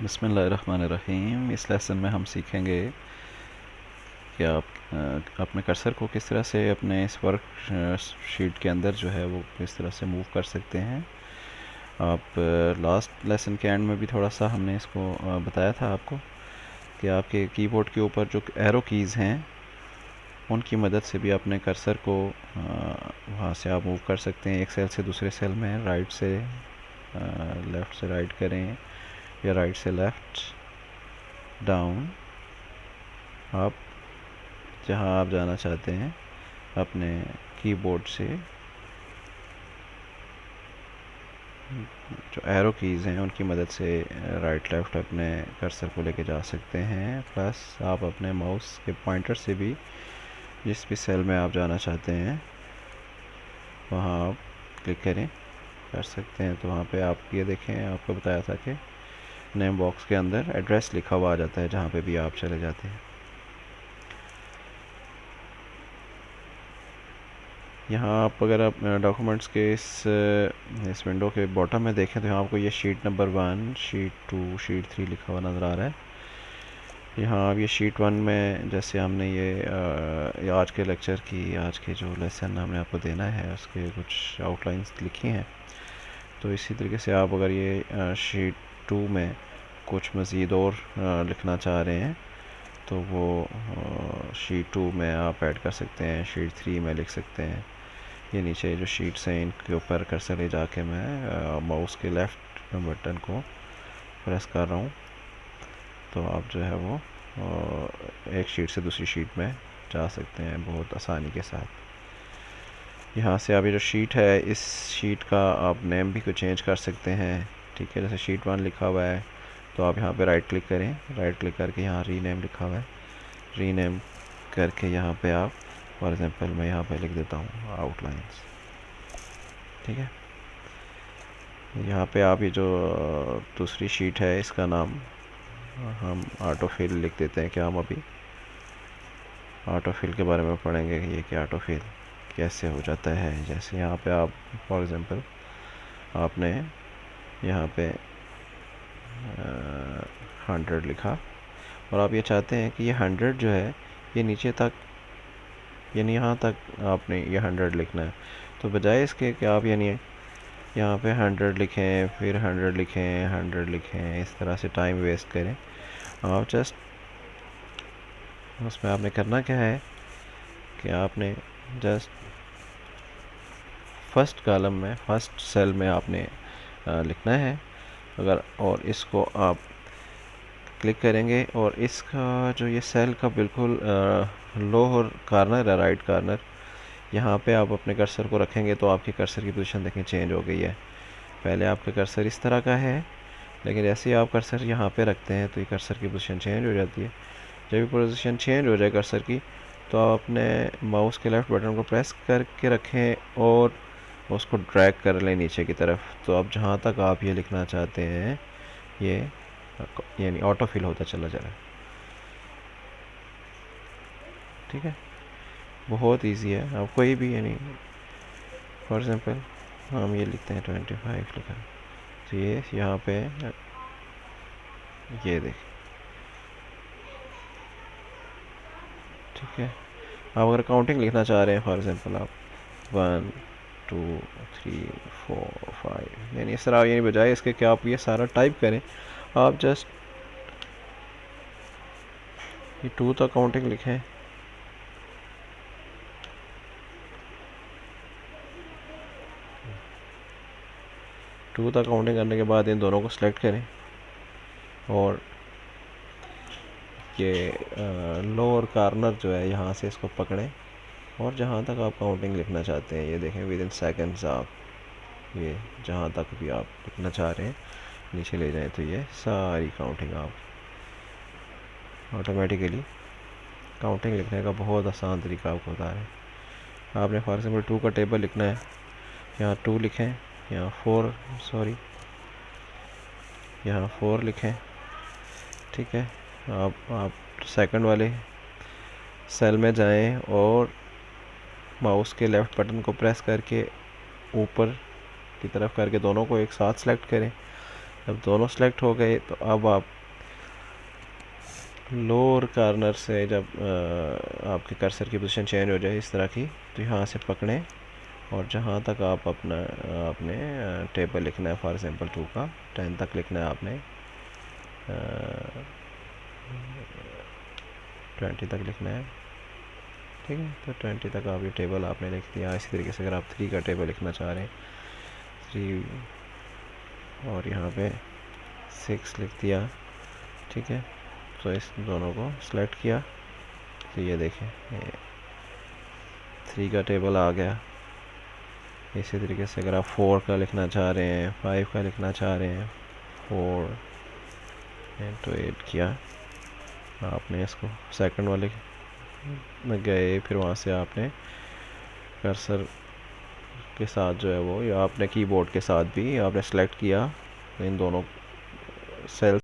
बिस्मिल्लाहिर्रहमानिर्रहीम। इस लेसन में हम सीखेंगे कि आप अपने कर्सर को किस तरह से अपने इस वर्क शीट के अंदर जो है वो किस तरह से मूव कर सकते हैं। आप लास्ट लेसन के एंड में भी थोड़ा सा हमने इसको बताया था आपको कि आपके कीबोर्ड के ऊपर जो एरो कीज़ हैं उनकी मदद से भी अपने कर्सर को वहाँ से आप मूव कर सकते हैं, एक सेल से दूसरे सेल में, राइट से लेफ़्ट से राइट करें या राइट से लेफ़्ट डाउन। आप जहाँ आप जाना चाहते हैं अपने कीबोर्ड से जो एरो कीज़ हैं उनकी मदद से राइट लेफ़्ट अपने कर्सर को लेके जा सकते हैं। प्लस आप अपने माउस के पॉइंटर से भी जिस भी सेल में आप जाना चाहते हैं वहाँ आप क्लिक करें कर सकते हैं। तो वहाँ पे आप ये देखें, आपको बताया था कि नेम बॉक्स के अंदर एड्रेस लिखा हुआ आ जाता है जहाँ पे भी आप चले जाते हैं। यहाँ आप अगर आप डॉक्यूमेंट्स के इस विंडो के बॉटम में देखें तो यहाँ आपको ये शीट नंबर 1, शीट 2, शीट 3 लिखा हुआ नज़र आ रहा है। यहाँ आप ये शीट 1 में जैसे हमने ये आज के लेक्चर की, आज के जो लेसन हमने आपको देना है उसके कुछ आउटलाइंस लिखी हैं। तो इसी तरीके से आप अगर ये शीट 2 में कुछ मज़ीद और लिखना चाह रहे हैं तो वो शीट 2 में आप ऐड कर सकते हैं, शीट 3 में लिख सकते हैं। ये नीचे जो शीट्स हैं इनके ऊपर कर्सर ले जाके मैं माउस के लेफ़्ट बटन को प्रेस कर रहा हूँ तो आप जो है वो एक शीट से दूसरी शीट में जा सकते हैं बहुत आसानी के साथ। यहाँ से आप ये जो शीट है इस शीट का आप नेम भी कुछ चेंज कर सकते हैं। ठीक है, जैसे शीट 1 लिखा हुआ है तो आप यहाँ पे राइट क्लिक करें, राइट क्लिक करके यहाँ रीनेम लिखा हुआ है, रीनेम करके यहाँ पे आप फॉर एग्ज़ाम्पल मैं यहाँ पे लिख देता हूँ आउटलाइंस। ठीक है, यहाँ पे आप ये जो दूसरी शीट है इसका नाम हम ऑटोफिल लिख देते हैं कि हम अभी ऑटोफिल के बारे में पढ़ेंगे कि ये क्या ऑटोफिल कैसे हो जाता है। जैसे यहाँ पे आप फॉर एग्ज़ाम्पल आपने यहाँ पे 100 लिखा और आप ये चाहते हैं कि ये 100 जो है ये नीचे तक यानी यहाँ तक आपने ये 100 लिखना है। तो बजाय इसके कि आप यानी यहाँ पे 100 लिखें फिर 100 लिखें 100 लिखें, इस तरह से टाइम वेस्ट करें, आप जस्ट उसमें आपने करना क्या है कि आपने जस्ट फर्स्ट कॉलम में फर्स्ट सेल में आपने लिखना है अगर, और इसको आप क्लिक करेंगे और इसका जो ये सेल का बिल्कुल लोअर कॉर्नर है, राइट कॉर्नर, यहाँ पे आप अपने कर्सर को रखेंगे तो आपके कर्सर की पोजीशन देखें चेंज हो गई है। पहले आपका कर्सर इस तरह का है लेकिन जैसे ही आप कर्सर यहाँ पे रखते हैं तो ये कर्सर की पोजीशन चेंज हो जाती है। जब भी पोजीशन चेंज हो जाए कर्सर की तो आप अपने माउस के लेफ़्ट बटन को प्रेस करके रखें और उसको ड्रैग कर लें नीचे की तरफ। तो अब जहाँ तक आप ये लिखना चाहते हैं ये यानी ऑटो फिल होता चला जा रहा है। ठीक है, बहुत इजी है। आप कोई भी यानी फॉर एग्ज़ाम्पल हम ये लिखते हैं 25 लिखा, तो ये यहाँ पे ये देख। ठीक है, आप अगर काउंटिंग लिखना चाह रहे हैं फॉर एग्ज़ाम्पल आप 1 2 3 4 5 यानी इस तरह, यानी बजाय इसके कि आप ये सारा टाइप करें आप जस्ट ये 2 तक काउंटिंग लिखें। टू तक काउंटिंग करने के बाद इन दोनों को सिलेक्ट करें और ये लोअर कॉर्नर जो है यहाँ से इसको पकड़ें और जहाँ तक आप काउंटिंग लिखना चाहते हैं ये देखें विद इन सेकेंड्स आप ये जहाँ तक भी आप लिखना चाह रहे हैं नीचे ले जाएं तो ये सारी काउंटिंग आप ऑटोमेटिकली काउंटिंग लिखने का बहुत आसान तरीका आपको बता रहे हैं। आपने फॉर एग्जाम्पल 2 का टेबल लिखना है, यहाँ 2 लिखें, यहाँ 4 सॉरी यहाँ 4 लिखें। ठीक है, आप सेकंड वाले सेल में जाएं और माउस के लेफ़्ट बटन को प्रेस करके ऊपर की तरफ करके दोनों को एक साथ सेलेक्ट करें जब दोनों सेलेक्ट हो गए तो अब आप लोअर कॉर्नर से जब आपके कर्सर की पोजीशन चेंज हो जाए इस तरह की, तो यहाँ से पकड़ें और जहाँ तक आप आपने टेबल लिखना है, फॉर एग्जांपल 2 का 10 तक लिखना है आपने, 20 तक लिखना है, ठीक है। तो 20 तक आप ये टेबल आपने लिख दिया। इसी तरीके से अगर आप 3 का टेबल लिखना चाह रहे हैं, 3 और यहाँ पे 6 लिख दिया, ठीक है। तो इस दोनों को सेलेक्ट किया, तो ये देखें ये 3 का टेबल आ गया। इसी तरीके से अगर आप 4 का लिखना चाह रहे हैं, 5 का लिखना चाह रहे हैं, 4 इंटू 8 किया आपने, इसको सेकंड वाले में गए, फिर वहाँ से आपने कर्सर के साथ जो है वो, या आपने कीबोर्ड के साथ भी आपने सेलेक्ट किया इन दोनों सेल